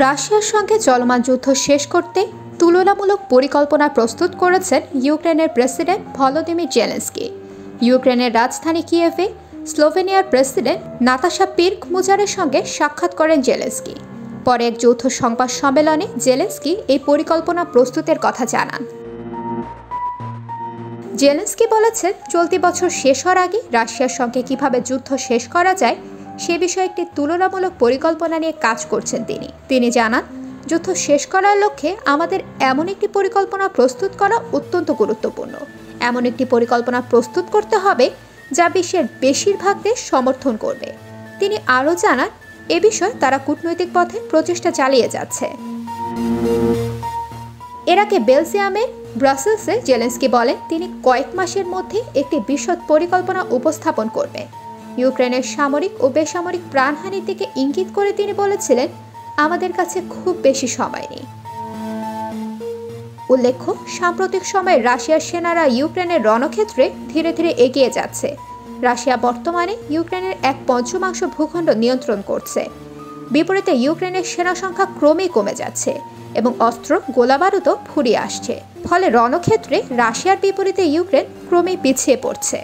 রাশিয়ার সঙ্গে চলমান যুদ্ধ শেষ করতে তুলনামূলক পরিকল্পনা প্রস্তুত করেছেন ইউক্রেনের প্রেসিডেন্ট ভলোদিমির জেলেনস্কি। ইউক্রেনের রাজধানী কিয়েভে স্লোভেনিয়ার প্রেসিডেন্ট নাতাশা পির্ক-মুজারের সঙ্গে সাক্ষাৎ করেন জেলেনস্কি। পরে এক যৌথ সংবাদ সম্মেলনে জেলেনস্কি এই পরিকল্পনা প্রস্তুতের কথা জানান। জেলেনস্কি বলেছেন, চলতি বছর শেষ হওয়ার আগে রাশিয়ার সঙ্গে কিভাবে যুদ্ধ শেষ করা যায় সে বিষয়ে একটি তুলনামূলক পরিকল্পনা নিয়ে কাজ করছেন তিনি জানান, যুদ্ধ শেষ করার লক্ষ্যে আমাদের এমন একটি পরিকল্পনা প্রস্তুত করা অত্যন্ত গুরুত্বপূর্ণ। এমন একটি পরিকল্পনা প্রস্তুত করতে হবে যা বিশ্বের বেশিরভাগ দেশ সমর্থন করবে। তিনি আরও জানান, এ বিষয়ে তারা কূটনৈতিক পথে প্রচেষ্টা চালিয়ে যাচ্ছে। এর আগে বেলজিয়ামের ব্রাসেলসে জেলেনস্কি বলেন, তিনি কয়েক মাসের মধ্যে একটি বিশদ পরিকল্পনা উপস্থাপন করবেন। ইউক্রেনের সামরিক ও বেসামরিক প্রাণহানির দিকে ইঙ্গিত করে তিনি বলেছিলেন, আমাদের কাছে খুব বেশি সময় নেই। উল্লেখ্য, সাম্প্রতিক সময়ে রাশিয়ার সেনারা ইউক্রেনের রণক্ষেত্রে ধীরে ধীরে এগিয়ে যাচ্ছে। রাশিয়া বর্তমানে ইউক্রেনের 1/5 ভূখণ্ড নিয়ন্ত্রণ করছে। বিপরীতে ইউক্রেনের সেনা সংখ্যা ক্রমেই কমে যাচ্ছে এবং অস্ত্র গোলাবারুদও ফুরিয়ে আসছে। ফলে রণক্ষেত্রে রাশিয়ার বিপরীতে ইউক্রেন ক্রমেই পিছিয়ে পড়ছে।